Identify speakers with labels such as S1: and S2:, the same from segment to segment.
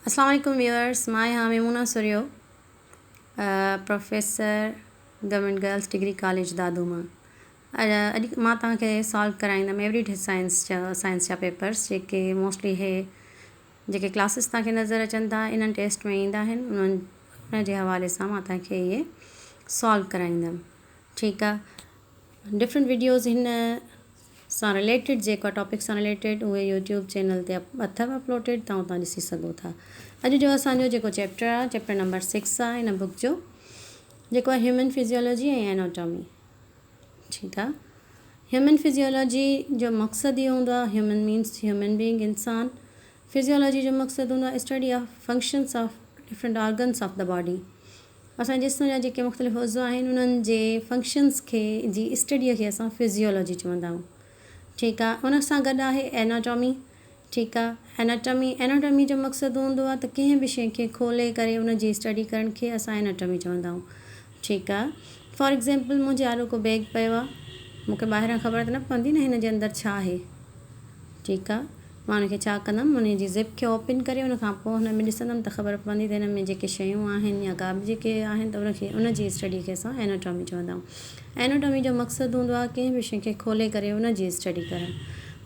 S1: अस्सलाम वालेकुम व्यूअर्स, मां यहाँ Memuna Surio, professor government girls degree college Dadu मां। अॼु मां तव्हांखे सॉल्व कराईंदमि एवरीडे साइंस जा पेपर्स जेके मोस्टली जेके क्लासिस तव्हांखे नज़र अचनि था इन्हनि टेस्ट में ईंदा आहिनि। उन जे हवाले सां मां तव्हांखे इहे सॉल्व कराईंदमि। ठीकु आहे। डिफरेंट वीडियोज़ हिन सां रिलेटेड जेको टॉपिक सां रिलेटेड उहे यूट्यूब चैनल ते अथव अपलोडेड, तव्हां उतां ॾिसी सघो था। अॼु जो असांजो जेको चैप्टर आहे, चैप्टर नंबर 6 आहे हिन बुक जो, जेको आहे ह्यूमन फिजियोलॉजी ऐं एनाटॉमी। ठीकु आहे। ह्यूमन फिजियोलॉजी जो मक़सदु इहो हूंदो आहे, ह्यूमन मीन्स ह्यूमन बीइंग, इंसान। फिजियोलॉजी जो मक़सदु हूंदो आहे study of functions of different organs of the body. असांजे जिस्म जा जेके मुख़्तलिफ़ उज़्व आहिनि उन्हनि जे फंक्शन्स खे जी स्टडीअ खे असां फिजियोलॉजी चवंदा आहियूं। ठीकु आहे। उन सां गॾु आहे एनाटॉमी। ठीकु आहे। एनाटॉमी जो मक़सदु हूंदो आहे त कंहिं बि शइ खे खोले करे उन जी स्टडी करण खे असां एनाटॉमी चवंदा आहियूं। ठीकु आहे। फॉर एग्ज़ाम्पल, मुंहिंजे आरो को बैग पियो आहे, मूंखे ॿाहिरां ख़बर त न पवंदी न हिन जे अंदरि छा आहे। ठीकु आहे। मां हुनखे छा कंदमि, उन जी ज़िप खे ओपन करे उन खां पोइ हुन में ॾिसंदमि त ख़बर पवंदी त हिन में जेके शयूं आहिनि या का बि जेके आहिनि त उन जी स्टडी खे असां एनाटॉमी चवंदा आहियूं। एनाटॉमी जो मक़सदु हूंदो आहे कंहिं बि शइ खे खोले करे उन जी स्टडी करणु,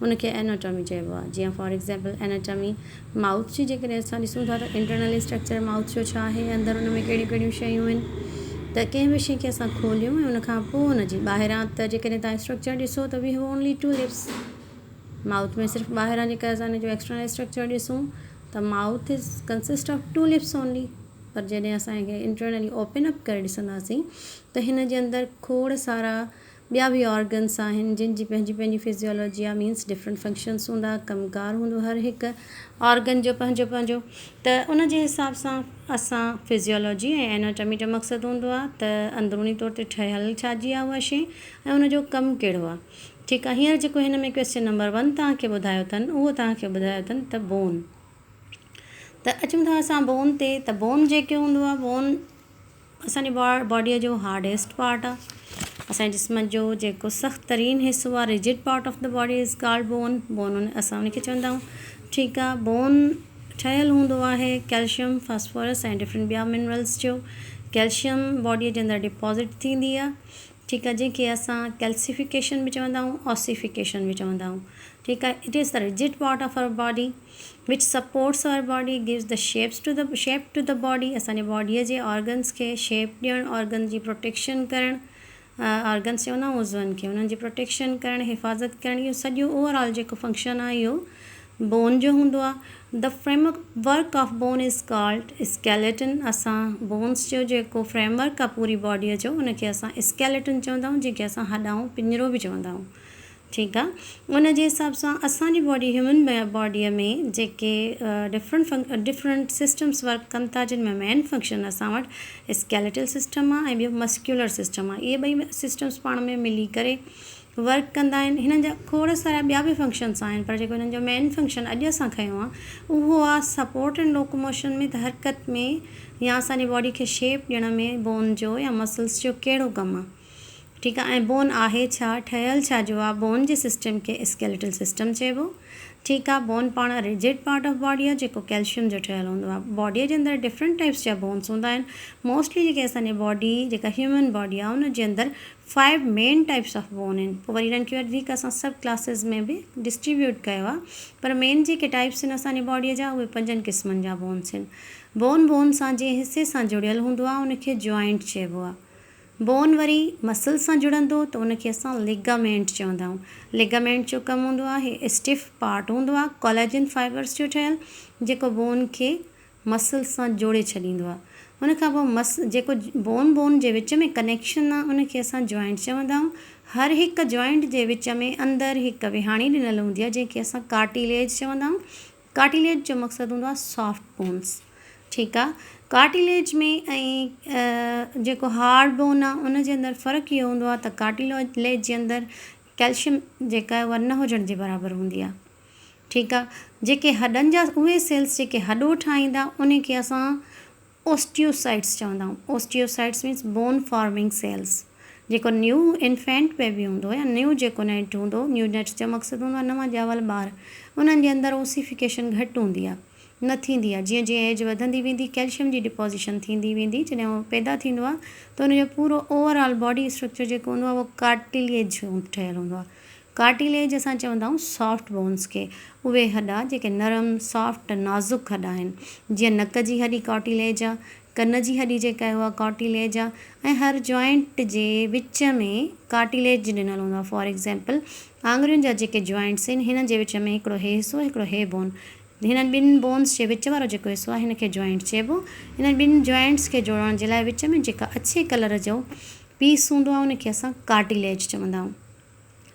S1: उनखे एनाटॉमी चइबो आहे। जीअं फॉर एग्ज़ाम्पल एनाटॉमी माउथ जी जेकॾहिं असां ॾिसूं था त इंटरनली स्ट्रक्चर माउथ जो छा आहे, अंदरि उन में कहिड़ियूं कहिड़ियूं शयूं आहिनि, त कंहिं बि शइ खे असां खोलियूं ऐं उन खां पोइ उन जी ॿाहिरां त जेकॾहिं तव्हां स्ट्रक्चर ॾिसो त we have only 2 lips. Mouth में सिर्फ़ु ॿाहिरां जेका असां जो एक्सटर्नल स्ट्रक्चर ॾिसूं त mouth is consist of 2 lips only. पर जॾहिं असांखे इंटरनली ओपन अप करे ॾिसंदासीं त हिन जे अंदरि खोड़ सारा ॿिया बि ऑर्गन्स आहिनि जिन जी पंहिंजी पंहिंजी फिजियोलॉजी आहे, मीन्स डिफरेंट फंक्शन्स हूंदा, कमकार हूंदो हर हिकु ऑर्गन जो पंहिंजो पंहिंजो। त उन जे हिसाब सां असां फिजियोलॉजी ऐं एनाटॉमी जो मक़सदु हूंदो आहे त अंदरूनी तौर ते ठहियलु छाजी आहे उहा शइ ऐं उनजो कमु कहिड़ो आहे। ठीकु आहे। हींअर जेको हिन में क्वेश्चन नंबर 1 तव्हांखे ॿुधायो अथनि उहो तव्हांखे ॿुधायो अथनि त बोन। त अचूं था असां बोन ते। त बोन जेके हूंदो आहे, बोन असांजी बॉडीअ जो हार्डेस्ट पार्ट आहे। असांजे जिस्म जो जेको सख़्तु तरीन हिसो आहे, rigid part of the body is called bone. Bone असां उनखे चवंदा आहियूं। ठीकु आहे। बोन ठहियलु हूंदो आहे कैल्शियम, फास्फोरस ऐं डिफरेंट ॿिया मिनरल्स जो। कैल्शियम बॉडीअ जे अंदरि डिपॉज़िट थींदी आहे। ठीकु आहे। जंहिंखे असां कैल्सिफिकेशन बि चवंदा आहियूं, ऑसिफिकेशन बि चवंदा आहियूं। ठीकु आहे। It is the rigid part of our body which supports our body, gives the shape to the body. असांजे बॉडीअ जे ऑर्गन्स खे शेप ॾियणु, ऑर्गन जी प्रोटेक्शन करणु, ऑर्गन्स चवंदा आहियूं उज़वनि खे, उन्हनि जी प्रोटेक्शन करणु, हिफ़ाज़त करणु, इहो सॼो ओवरऑल जेको फंक्शन आहे इहो बोन जो हूंदो आहे। The framework of bone is called skeleton. असां बोन्स जो जेको फ्रेमवर्क आहे पूरी बॉडीअ जो उनखे असां स्केलेटन चवंदा आहियूं, जंहिंखे असां हॾाऊं पिंजरो बि चवंदा आहियूं। ठीकु आहे। उन जे हिसाब सां असांजी बॉडी, ह्यूमन बॉडीअ में जेके डिफरेंट सिस्टम्स वर्क कनि था, जिन में मेन फंक्शन असां वटि स्केलेटल सिस्टम आहे ऐं ॿियो मस्क्यूलर सिस्टम आहे। इहे ॿई सिस्टम्स पाण में मिली करे वर्क कंदा आहिनि। हिननि जा खोड़ सारा ॿिया बि फंक्शन्स आहिनि, पर जेको हिननि जो मेन फंक्शन अॼु असां खयों आहे उहो आहे सपोर्ट एंड लोकोमोशन में, त हरकत में या असांजी बॉडी खे शेप ॾियण में बोन जो या मसल्स जो कहिड़ो कमु आहे। ठीकु आहे। ऐं बोन आहे छा, ठहियलु छा जो आहे, बोन जे सिस्टम खे स्केलेटल सिस्टम चइबो। ठीकु आहे। बोन पाण रिजिड पार्ट ऑफ बॉडी आहे जेको कैल्शियम जो ठहियलु हूंदो आहे। बॉडीअ जे अंदरि डिफरेंट टाइप्स जा बोन्स हूंदा आहिनि। मोस्टली जेके असांजी बॉडी जेका ह्यूमन बॉडी आहे उन जे अंदरि 5 मेन टाइप्स ऑफ बोन आहिनि। पोइ वरी इन्हनि खे वधीक असां सब क्लासिस में बि डिस्ट्रीब्यूट कयो आहे, पर मेन जेके टाइप्स आहिनि असांजी बॉडीअ जा उहे 5 क़िस्मनि जा बोन्स आहिनि। बोन सां जंहिं हिसे सां जुड़ियलु हूंदो आहे उनखे जॉइंट चइबो आहे। बोन वरी मसल सां जुड़ंदो त उनखे असां लिगामेंट चवंदा आहियूं। लिगामेंट जो कमु हूंदो आहे, स्टिफ पार्ट हूंदो आहे कोलेजन फाइबर्स जो ठहियलु, जेको बोन खे मसल सां जोड़े छॾींदो आहे। उन खां पोइ जेको बोन जे विच में कनेक्शन आहे उनखे असां जॉइंट चवंदा आहियूं। हर हिकु जॉइंट जे विच में अंदरि हिकु विहाणी ॾिनल हूंदी आहे जंहिंखे असां कार्टिलेज चवंदा आहियूं। कार्टिलेज जो मक़सदु हूंदो आहे सॉफ्ट बोन्स। ठीकु आहे। कार्टिलेज में ऐं जेको हार्ड बोन आहे उन जे अंदरि फ़र्क़ु इहो हूंदो आहे त कार्टिलेज जे अंदरि कैल्शियम जेका आहे उहा न हुजण जे बराबरि हूंदी आहे। ठीकु आहे। जेके हॾनि जा उहे सेल्स जेके हॾो ठाहींदा उनखे असां ओस्टियोसाइट्स चवंदा आहियूं। Osteocytes means bone forming sales. जेको न्यू इन्फेंट बेबी हूंदो या न्यू जेको नेट हूंदो, न्यू नेट्स जो मक़सदु हूंदो आहे नवां ॼावल ॿार, उन्हनि जे अंदरि ओसिफिकेशन घटि हूंदी आहे। न थींदी आहे। जीअं जीअं एज वधंदी वेंदी कैल्शियम जी डिपोज़िशन थींदी वेंदी, जॾहिं उहो पैदा थींदो आहे त हुनजो पूरो ओवरऑल बॉडी स्ट्रक्चर जेको हूंदो आहे उहो कार्टिलेज ठहियलु हूंदो आहे। कार्टिलेज असां चवंदा आहियूं सॉफ्ट बोन्स खे, उहे हॾा जेके नरम सॉफ्ट नाज़ुक हॾा आहिनि। जीअं नक जी हॾी कार्टिलेज आहे, कन जी हॾी जेका आहे उहा कार्टिलेज आहे, ऐं हर जॉइंट जे विच में कार्टिलेज ॾिनल हूंदो आहे। फॉर एग्ज़ाम्पल आङुरियुनि जा जेके जॉइंट्स आहिनि हिन जे विच में हिकिड़ो हे हिसो, हिकिड़ो हे बोन, हिननि ॿिनि बोन्स जे विच वारो जेको हिसो आहे हिन खे जॉइंट चइबो। हिननि ॿिनि जॉइंट्स खे जोड़ण जे लाइ विच में जेका अछे कलर जो पीस हूंदो आहे उनखे असां कार्टिलेज चवंदा आहियूं।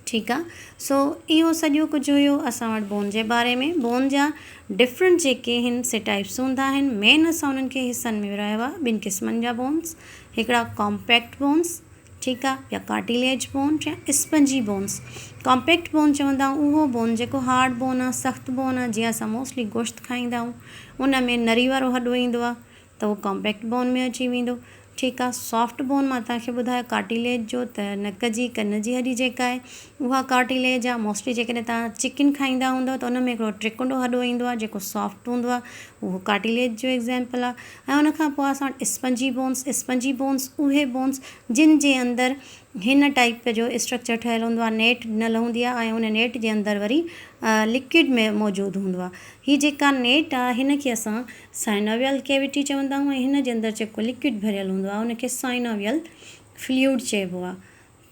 S1: ठीकु आहे। सो इहो सॼो कुझु हुयो असां वटि बोन जे बारे में। बोन जा डिफरेंट जेके आहिनि से टाइप्स हूंदा आहिनि। मेन असां उन्हनि खे हिसनि में विरायो आहे 2 क़िस्मनि जा बोन्स, हिकिड़ा कॉम्पैक्ट बोन्स, ठीकु आहे, या कार्टिलेज बोन या स्पंजी बोन्स। कॉम्पैक्ट बोन चवंदा आहियूं उहो बोन जेको हार्ड बोन आहे, सख़्तु बोन आहे, जीअं असां मोस्टली गोश्त खाईंदा आहियूं उन में नरी वारो हॾो ईंदो आहे त उहो कॉम्पैक्ट बोन में अची वेंदो। ठीकु आहे। सॉफ्ट बोन मां तव्हांखे ॿुधायो कार्टिलेज जो त नक जी कन जी हॾी जेका आहे उहा कार्टिलेज आहे। मोस्टली जेकॾहिं तव्हां चिकन खाईंदा हूंदव त उन में हिकिड़ो त्रिकुंडो हॾो ईंदो आहे जेको सॉफ्ट हूंदो आहे, उहो कार्टिलेज जो एग्ज़ाम्पल आहे। ऐं उनखां पोइ असां वटि स्पंजी बोन्स उहे बोन्स जिन जे अंदरि हिन टाइप जो स्ट्रक्चर ठहियलु हूंदो आहे, नेट ॾिनल हूंदी आहे ऐं उन नेट जे अंदरि वरी लिक्विड में मौजूदु हूंदो आहे। हीअ जेका नेट आहे हिन खे असां साइनोवियल कैविटी चवंदा आहियूं, ऐं हिन जे अंदरि जेको लिक्विड भरियलु हूंदो आहे उनखे साइनोवियल फ्लूइड चइबो आहे।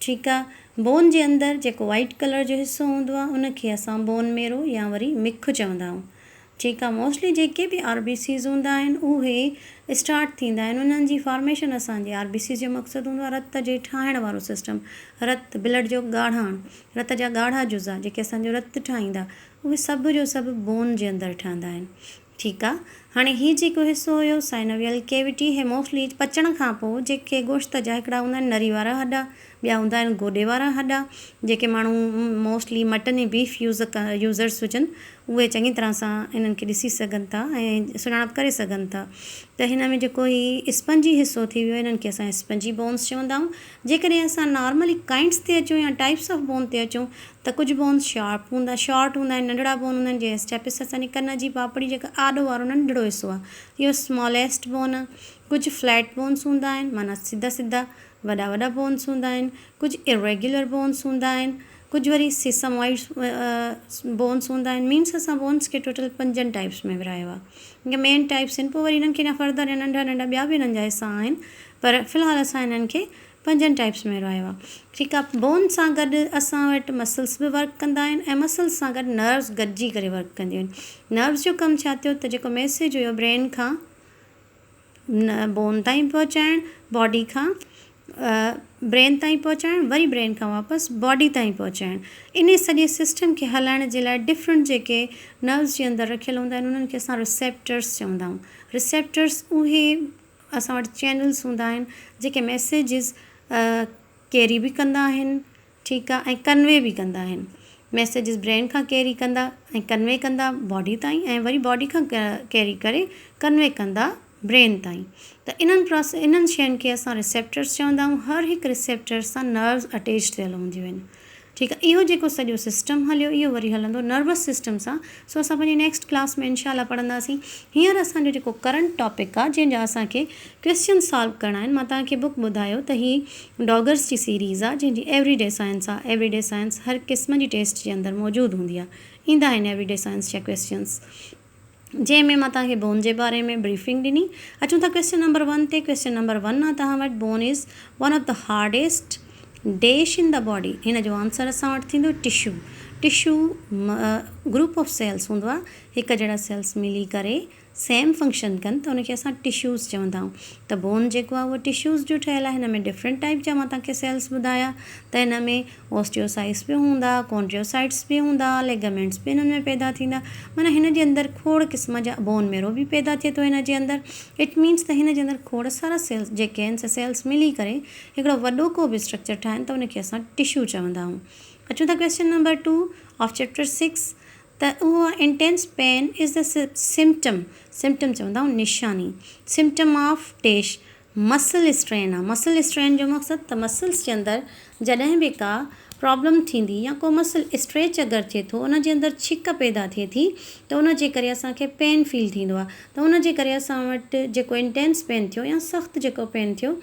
S1: ठीकु आहे। बोन जे अंदरि जेको वाइट कलर जो हिसो हूंदो आहे उनखे असां बोन मेरो या वरी मिख चवंदा आहियूं। ठीकु आहे। मोस्टली जेके बि RBCs हूंदा आहिनि उहे स्टार्ट थींदा आहिनि, उन्हनि जी फॉर्मेशन असांजे RBC जो मक़सदु हूंदो आहे रत जे ठाहिण वारो सिस्टम, रत ब्लड जो ॻाढ़ण, रत जा ॻाढ़ा जुज़ा जेके असांजो रत ठाहींदा उहे सभु जो सभु बोन जे अंदरि ठहंदा आहिनि। ठीकु आहे। हाणे हीअ जेको हिसो हुयो साइनोवियल कैविटी, हे मोस्टली पचण खां पोइ जेके गोश्त जा हिकिड़ा हूंदा आहिनि नरी वारा हॾा, ॿिया हूंदा आहिनि गोॾे वारा हॾा, जेके माण्हू मोस्टली मटन ऐं बीफ यूज़र्स हुजनि उहे चङी तरह सां इन्हनि खे ॾिसी सघनि था ऐं सुञाणप करे सघनि था। त हिन में जेको ही स्पंजी हिसो थी वियो इन्हनि खे असां स्पंजी बोन्स चवंदा आहियूं। जेकॾहिं असां नॉर्मली काइंड्स ते अचूं या टाइप्स ऑफ बोन ते अचूं त कुझु बोन्स शॉर्ट हूंदा आहिनि, नंढड़ा बोन हूंदा आहिनि, जीअं स्टेपिस असांजी कन जी पापड़ी जेका आॾो वारो नंढड़ो हिसो आहे, इहो स्मॉलेस्ट बोन आहे। कुझु फ्लैट बोन्स हूंदा आहिनि, माना सिधा सिधा वॾा वॾा बोन्स हूंदा आहिनि। कुझु इरेग्युलर बोन्स हूंदा आहिनि, कुझु वरी सेसमॉइड बोन्स हूंदा आहिनि। मीन्स असां बोन्स खे टोटल 5 टाइप्स में विरायो आहे। इहे मेन टाइप्स आहिनि, पोइ वरी हिननि खे अञा फर्दर या नंढा नंढा ॿिया बि हिननि जा हिसा आहिनि, पर फ़िलहालु असां हिननि खे 5 टाइप्स में विरायो आहे। ठीकु आहे। बोन सां गॾु असां वटि मसल्स बि वर्क कंदा आहिनि ऐं मसल्स सां गॾु नर्व्स गॾिजी करे वर्क कंदियूं आहिनि। नर्व्स जो कमु छा थियो त जेको मैसेज हुयो ब्रेन खां बोन ताईं पहुचाइणु, बॉडी खां ब्रेन ताईं पहुचाइणु, वरी ब्रेन खां वापसि बॉडी ताईं पहुचाइणु, इन सॼे सिस्टम खे हलाइण जे लाइ डिफरेंट जेके नर्व्स जे अंदरि रखियलु हूंदा आहिनि उन्हनि खे असां रिसेप्टर्स चवंदा आहियूं। रिसेप्टर्स उहे असां वटि चैनल्स हूंदा आहिनि जेके मैसेजिस कैरी बि कंदा आहिनि। ठीकु आहे। ऐं कन्वे बि कंदा आहिनि। मैसेजिस ब्रेन खां कैरी कंदा ऐं कन्वे कंदा बॉडी ताईं, ऐं वरी बॉडी खां कैरी करे कन्वे कंदा ब्रेन ताईं। त इन्हनि शयुनि खे असां रिसेप्टर्स चवंदा आहियूं। हर हिकु रिसेप्टर सां नर्व्स अटैच थियल हूंदियूं आहिनि। ठीकु आहे। इहो जेको सॼो सिस्टम हलियो इहो वरी हलंदो नर्वस सिस्टम सां। सो असां पंहिंजी नेक्स्ट क्लास में इनशाला पढ़ंदासीं। हींअर असांजो जेको करंट टॉपिक आहे जंहिंजा असांखे क्वेश्चन सॉल्व करणा आहिनि, मां तव्हांखे बुक ॿुधायो त ही डॉगर्स जी सीरीज़ आहे जंहिंजी एवरीडे साइंस आहे। एवरीडे साइंस हर क़िस्म जी टेस्ट जे अंदरि मौजूदु हूंदी आहे। ईंदा आहिनि एवरीडे साइंस जा क्वेश्चन्स, जंहिंमें मां तव्हांखे बोन जे बारे में ब्रीफिंग ॾिनी। अचूं था क्वेश्चन नंबर 1 ते। क्वेश्चन नंबर 1 आहे तव्हां वटि bone is one of the hardest dash in the body. हिन जो आंसर असां वटि थींदो tissue. Tissue group of cells हूंदो आहे, हिकु जहिड़ा सेल्स मिली करे सेम फंक्शन कनि त उनखे असां टिश्यूज़ चवंदा आहियूं। त बोन जेको आहे उहो टिश्यूज़ जो ठहियलु आहे। हिन में डिफरेंट टाइप जा मां तव्हांखे सेल्स ॿुधाया त हिन में ऑस्टियोसाइट्स बि हूंदा, कॉन्ड्रियोसाइट्स बि हूंदा, लेगामेंट्स बि हिननि में पैदा थींदा। माना हिन जे अंदरि खोड़ क़िस्म जा बोन मेरो बि पैदा थिए थो हिन जे अंदरि। इट मीन्स त हिन जे अंदरि खोड़ सारा सेल्स जेके आहिनि सेल्स मिली करे हिकिड़ो वॾो को बि स्ट्रक्चर ठाहिनि त उनखे असां टिश्यू चवंदा आहियूं। अचूं था क्वेश्चन नंबर 2 ऑफ चैप्टर 6 त उहो intense pen is the symptom चवंदा आहियूं निशानी। सिम्टम ऑफ मसल स्ट्रेन आहे। मसल स्ट्रेन जो मक़सदु त मसल्स जे अंदरि जॾहिं बि का प्रॉब्लम थींदी या को मसल स्ट्रेच अगरि थिए थो उन जे अंदरि छिक पैदा थिए थी त उन जे करे असांखे पेन फील थींदो आहे त उन जे करे असां वटि जेको इंटेंस पेन थियो या सख़्तु जेको पेन थियो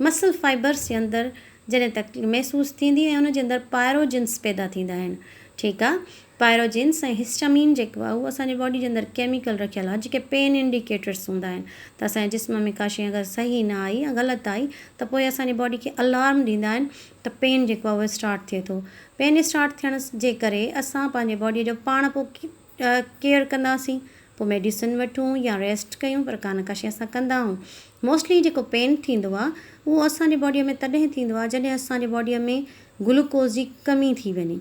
S1: मसल फाइबर्स जे अंदरि जॾहिं तक महसूसु थींदी ऐं उन जे अंदरि पायरोजिन्स पैदा थींदा आहिनि ठीकु आहे पायरोजिन्स ऐं हिस्टामीन जेको आहे उहो असांजे बॉडी जे अंदरि केमिकल रखियलु आहे जेके पेन इंडिकेटर्स हूंदा आहिनि त असांजे जिस्म में का शइ अगरि सही न आई या ग़लति आई त पोइ असांजी बॉडी खे अलार्म ॾींदा आहिनि त पेन जेको आहे उहो स्टार्ट थिए थो पेन स्टार्ट थियण जे करे असां पंहिंजे बॉडीअ जो पाण पोइ केयर कंदासीं पोइ मेडिसिन वठूं या रेस्ट कयूं पर का न का शइ असां कंदा आहियूं मोस्टली जेको पेन थींदो आहे उहो असांजे बॉडीअ में तॾहिं थींदो आहे जॾहिं असांजे बॉडीअ में ग्लूकोज़ जी कमी थी वञे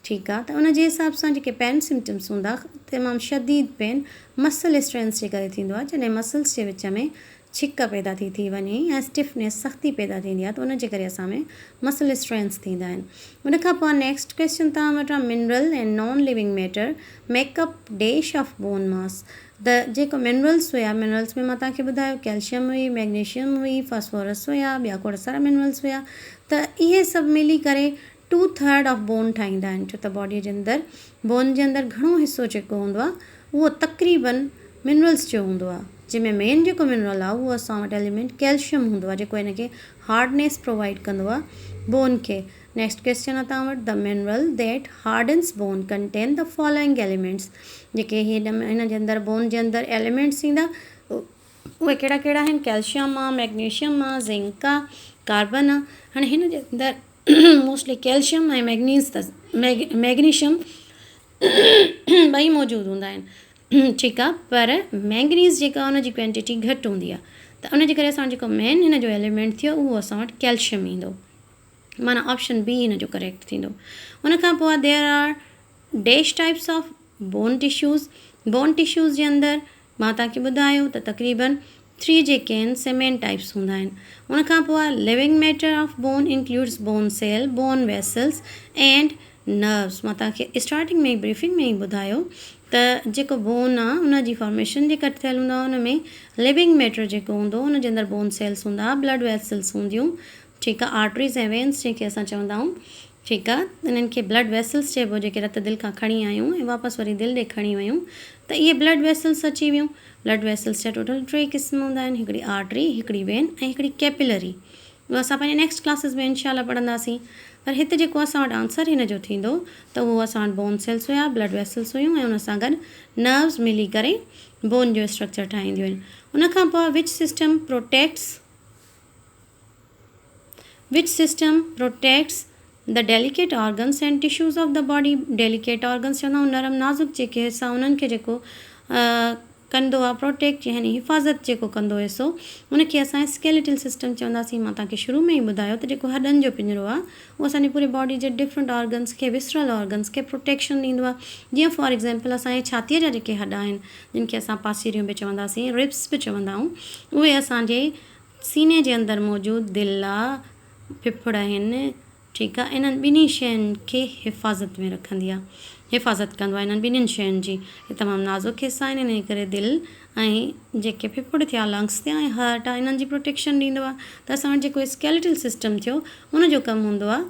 S1: ठीकु आहे त उन जे हिसाब सां जेके पेन सिम्टम्स हूंदा तमामु शदीद पेन मसल स्ट्रेंथ जे करे थींदो आहे जॾहिं मसल्स जे विच में छिक पैदा थी वञे या स्टिफनेस सख़्ती पैदा थींदी आहे त उन जे करे असां में मसल स्ट्रेंथ्स थींदा आहिनि उन खां पोइ नेक्स्ट क्वेश्चन तव्हां वटां mineral and non living matter makeup dash of bone mass त जेको मिनरल्स हुया मिनरल्स में मां तव्हांखे ॿुधायो कैल्शियम हुई मैग्नीशियम हुई फास्फोरस हुया ॿिया खोड़ सारा मिनरल्स हुया त इहे सभु मिली करे 2/3 ऑफ बोन ठाहींदा आहिनि छो त बॉडीअ जे अंदरि बोन जे अंदरि घणो हिसो जेको हूंदो आहे उहो तक़रीबन मिनरल्स जो हूंदो आहे जंहिंमें मेन जेको मिनरल आहे उहो असां वटि एलिमेंट कैल्शियम हूंदो आहे जेको हिन खे हार्डनेस प्रोवाइड कंदो आहे बोन खे नेक्स्ट क्वेश्चन आहे तव्हां वटि the mineral that hardens bone contain the following elements जेके हिन जे अंदरि बोन जे अंदरि एलिमेंट्स ईंदा उहे कहिड़ा कहिड़ा आहिनि कैल्शियम आहे मैग्नीशियम आहे ज़िंक आहे कार्बन आहे हाणे हिन जे अंदरि मोस्टली कैल्शियम ऐं मैग्नीशियम ॿई मौजूदु हूंदा आहिनि ठीकु आहे पर मैंगनीज़ जेका उन जी क्वांटिटी घटि हूंदी आहे त उन जे करे असां जेको मेन हिन जो एलिमेंट थियो उहो असां वटि कैल्शियम ईंदो माना ऑप्शन बी हिन जो करेक्ट थींदो उन खां पोइ there are dash types of bone tissues जे अंदरि मां तव्हांखे ॿुधायो त तक़रीबन 3 जेके आहिनि सीमेंट टाइप्स हूंदा आहिनि उन खां पोइ living matter of bone includes bone cell bone vessels and nerves मां तव्हांखे स्टार्टिंग में ब्रीफिंग में ई ॿुधायो त जेको बोन आहे उन जी फॉर्मेशन जेका थियल हूंदो आहे उन में लिविंग मैटर जेको हूंदो उन जे अंदरि बोन सेल्स हूंदा ब्लड वेसल्स हूंदियूं ठीकु आहे आर्टरीज़ ऐं वेन्स जंहिंखे असां चवंदा आहियूं ठीकु आहे इन्हनि खे ब्लड वेसल्स चइबो जेके रत दिलि खां खणी आयूं ऐं वापसि वरी दिलि ॾे खणी वियूं त इहे ब्लड वेसल्स अची वियूं ब्लड वेसल्स जा टोटल 3 क़िस्म हूंदा आहिनि हिकिड़ी आर्टरी हिकिड़ी वेन ऐं हिकिड़ी कैपिलरी उहो असां पंहिंजे नेक्स्ट क्लासिस में इंशाल्लाह पढ़ंदासीं पर हिते जेको असां वटि आंसर हिन जो थींदो त उहो असां वटि बोन सेल्स हुया ब्लड वेसल्स हुयूं ऐं उन सां गॾु नर्व्स मिली करे बोन जो स्ट्रक्चर ठाहींदियूं आहिनि उन खां पोइ which system protects the delicate organs and tissues of the body delicate organs चवंदा आहियूं नरम नाज़ुक जेके हिसा उन्हनि खे जेको कंदो आहे प्रोटेक्ट यानी हिफ़ाज़त जेको कंदो हिसो उनखे असां स्केलेटल सिस्टम चवंदासीं मां तव्हांखे शुरू में ई ॿुधायो त जेको हॾनि जो पिंजरो आहे उहो असांजी पूरी बॉडी जे डिफरेंट ऑर्गन्स खे विसरल ऑर्गन्स खे प्रोटेक्शन ॾींदो आहे जीअं फॉर एक्ज़ाम्पल असांजे छातीअ जा जेके हॾ आहिनि जिन खे असां पासीरियूं बि चवंदासीं रिब्स बि चवंदा आहियूं उहे असांजे सीने जे अंदरि मौजूदु दिलि आहे फिफड़ आहिनि ठीकु आहे इन्हनि ॿिन्ही शयुनि खे हिफ़ाज़त में रखंदी आहे हिफ़ाज़त कंदो आहे इन्हनि ॿिन्हिनि शयुनि जी हे तमामु नाज़ुक हिसा आहिनि इन करे दिलि ऐं जेके फिफड़ थिया लंग्स थिया ऐं हार्ट आहे इन्हनि जी प्रोटेक्शन ॾींदो आहे त असां वटि जेको स्केलेटल सिस्टम थियो उनजो कमु हूंदो आहे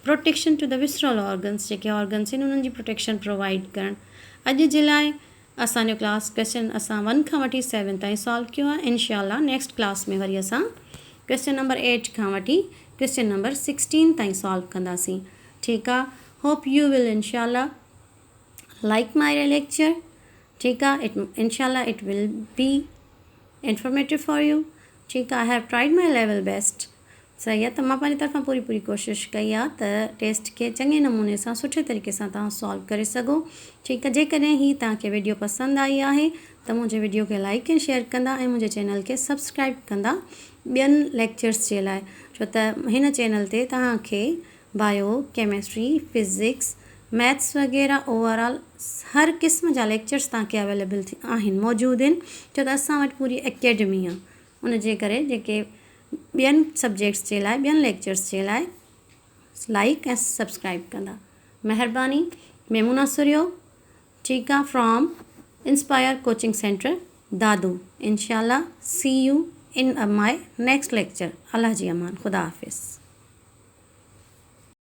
S1: protection to the visceral organs जेके ऑर्गन्स आहिनि उन्हनि जी प्रोटेक्शन प्रोवाइड करणु अॼु जे लाइ असांजो क्लास क्वेश्चन असां 1 खां वठी 7 ताईं सॉल्व कयो आहे इंशाल्लाह नेक्स्ट क्लास में वरी असां क्वेश्चन नंबर 8 खां वठी क्वेश्चन नंबर 16 ताईं सॉल्व कंदासीं ठीकु आहे होप यू विल इंशाल्लाह like my lecture ठीक है inshallah it will be informative for you ठीक है I have tried my level best सही आहे त मां पंहिंजी तरफ़ां पूरी कोशिशि कई आहे त टेस्ट खे चङे नमूने सां सुठे तरीक़े सां तव्हां सॉल्व करे सघो ठीकु आहे जेकॾहिं ही तव्हांखे वीडियो पसंदि आई आहे त मुंहिंजे वीडियो खे लाइक ऐं शेयर कंदा ऐं मुंहिंजे चैनल खे सब्सक्राइब कंदा ॿियनि लेक्चर्स जे लाइ छो त हिन चैनल ते तव्हांखे बायो केमिस्ट्री फिज़िक्स मैथ्स वग़ैरह ओवरऑल हर क़िस्म जा लेक्चर्स तव्हांखे अवेलेबल आहिनि मौजूदु आहिनि छो त असां वटि पूरी एकेडमी आहे उन जे करे जेके ॿियनि सब्जेक्ट्स जे लाइ ॿियनि लेक्चर्स जे लाइ लाइक ऐं सब्सक्राइब कंदा महिरबानी मेमूना सुरियो ठीकु आहे from inspire coaching centre Dadu इंशाल्लाह see you in my next lecture अल्लाह जी अमान ख़ुदा हाफ़िज़